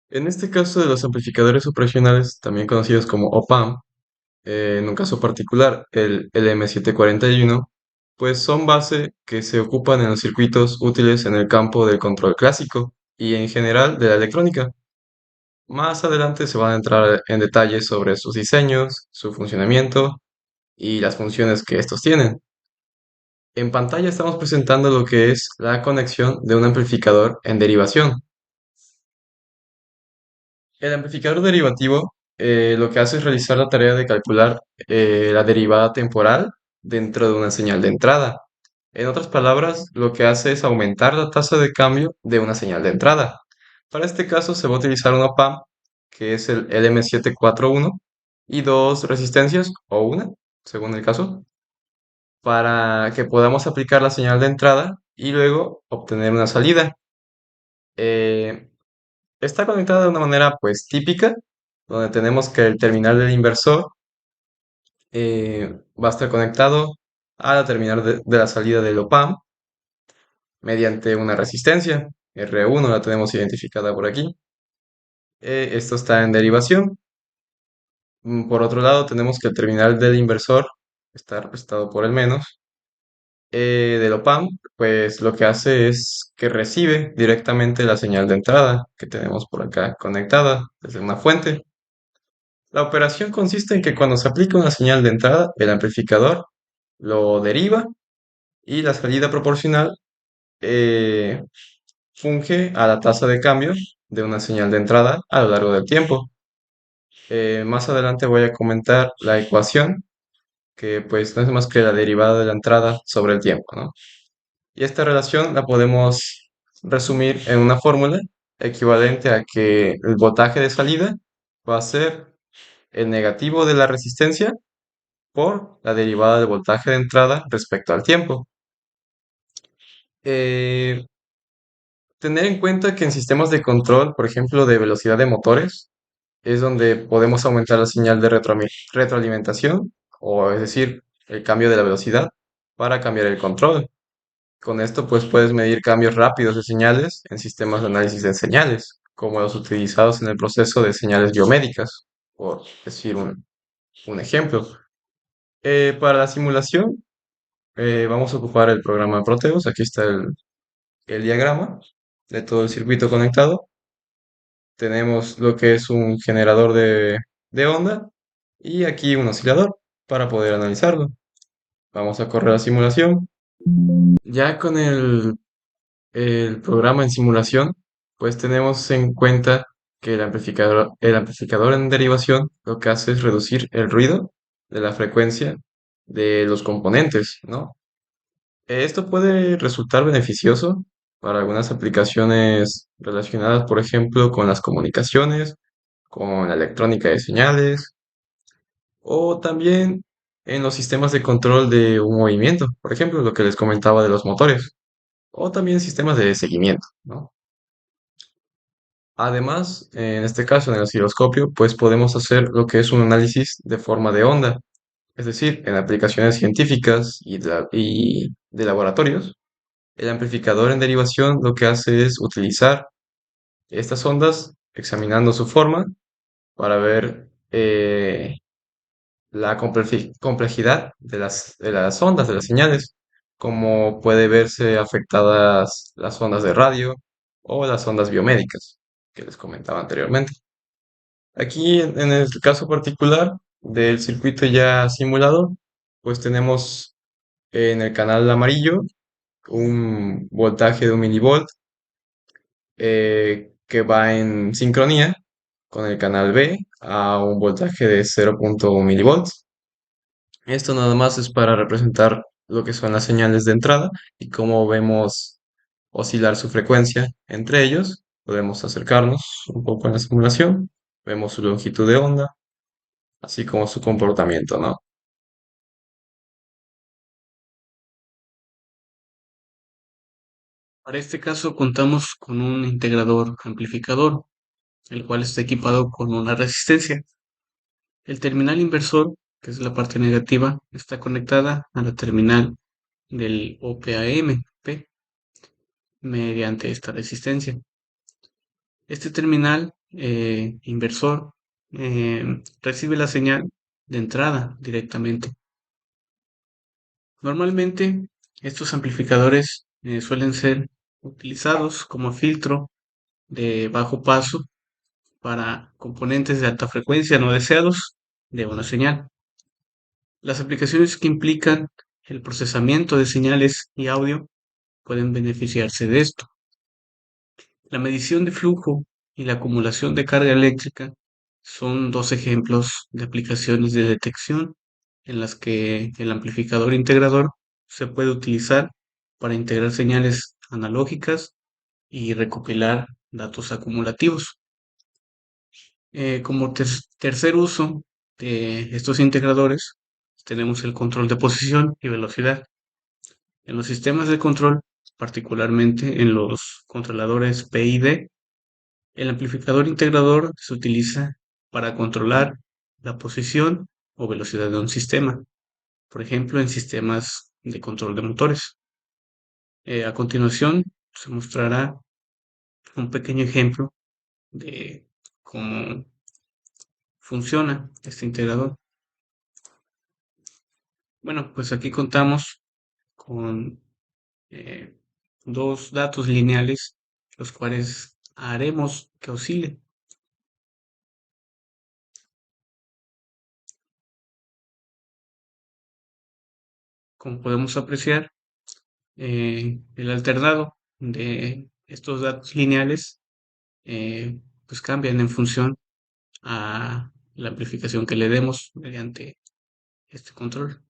En este caso de los amplificadores operacionales, también conocidos como OPAMP, en un caso particular, el LM741, pues son base que se ocupan en los circuitos útiles en el campo del control clásico y en general de la electrónica. Más adelante se van a entrar en detalles sobre sus diseños, su funcionamiento y las funciones que estos tienen. En pantalla estamos presentando lo que es la conexión de un amplificador en derivación. El amplificador derivativo lo que hace es realizar la tarea de calcular la derivada temporal dentro de una señal de entrada. En otras palabras, lo que hace es aumentar la tasa de cambio de una señal de entrada. Para este caso se va a utilizar una PAM, que es el LM741, y dos resistencias, o una, según el caso, para que podamos aplicar la señal de entrada y luego obtener una salida. Eh, Está conectada de una manera pues típica, donde tenemos que el terminal del inversor va a estar conectado a la terminal de la salida del OPAM mediante una resistencia. R1 la tenemos identificada por aquí. Esto está en derivación. Por otro lado, tenemos que el terminal del inversor está representado por el menos. Del OPAM, pues lo que hace es que recibe directamente la señal de entrada que tenemos por acá conectada desde una fuente. La operación consiste en que cuando se aplica una señal de entrada, el amplificador lo deriva y la salida proporcional eh, funge a la tasa de cambio de una señal de entrada a lo largo del tiempo. Más adelante voy a comentar la ecuación, que pues no es más que la derivada de la entrada sobre el tiempo, ¿no? Y esta relación la podemos resumir en una fórmula equivalente a que el voltaje de salida va a ser el negativo de la resistencia por la derivada del voltaje de entrada respecto al tiempo. Eh, Tener en cuenta que en sistemas de control, por ejemplo, de velocidad de motores, es donde podemos aumentar la señal de retroalimentación, o es decir, el cambio de la velocidad para cambiar el control. Con esto, pues puedes medir cambios rápidos de señales en sistemas de análisis de señales, como los utilizados en el proceso de señales biomédicas, por decir un ejemplo. Para la simulación, vamos a ocupar el programa Proteus. Aquí está el diagrama de todo el circuito conectado. Tenemos lo que es un generador de onda y aquí un oscilador para poder analizarlo. Vamos a correr la simulación. Ya con el programa en simulación, pues tenemos en cuenta que el amplificador en derivación lo que hace es reducir el ruido de la frecuencia de los componentes, ¿no? Esto puede resultar beneficioso para algunas aplicaciones relacionadas, por ejemplo, con las comunicaciones, con la electrónica de señales o también en los sistemas de control de un movimiento, por ejemplo, lo que les comentaba de los motores, o también sistemas de seguimiento, ¿no? Además, en este caso, en el osciloscopio, pues podemos hacer lo que es un análisis de forma de onda, es decir, en aplicaciones científicas y de laboratorios. El amplificador en derivación lo que hace es utilizar estas ondas examinando su forma para ver la complejidad de las ondas, de las señales, como puede verse afectadas las ondas de radio o las ondas biomédicas que les comentaba anteriormente. Aquí en el caso particular del circuito ya simulado, pues tenemos en el canal amarillo un voltaje de 1 milivolt que va en sincronía con el canal B a un voltaje de 0,1 milivolts. Esto nada más es para representar lo que son las señales de entrada y cómo vemos oscilar su frecuencia entre ellos. Podemos acercarnos un poco en la simulación, vemos su longitud de onda, así como su comportamiento, ¿no? Para este caso contamos con un integrador amplificador, el cual está equipado con una resistencia. El terminal inversor, que es la parte negativa, está conectada a la terminal del OPAM P mediante esta resistencia. Este terminal inversor recibe la señal de entrada directamente. Normalmente estos amplificadores suelen ser utilizados como filtro de bajo paso para componentes de alta frecuencia no deseados de una señal. Las aplicaciones que implican el procesamiento de señales y audio pueden beneficiarse de esto. La medición de flujo y la acumulación de carga eléctrica son dos ejemplos de aplicaciones de detección en las que el amplificador integrador se puede utilizar para integrar señales analógicas y recopilar datos acumulativos. Como tercer uso de estos integradores, tenemos el control de posición y velocidad. En los sistemas de control, particularmente en los controladores PID, el amplificador integrador se utiliza para controlar la posición o velocidad de un sistema, por ejemplo, en sistemas de control de motores. A continuación, se mostrará un pequeño ejemplo de cómo funciona este integrador. Bueno, pues aquí contamos con eh, dos datos lineales, los cuales haremos que oscilen. Como podemos apreciar, el alternado de estos datos lineales pues cambian en función a la amplificación que le demos mediante este control.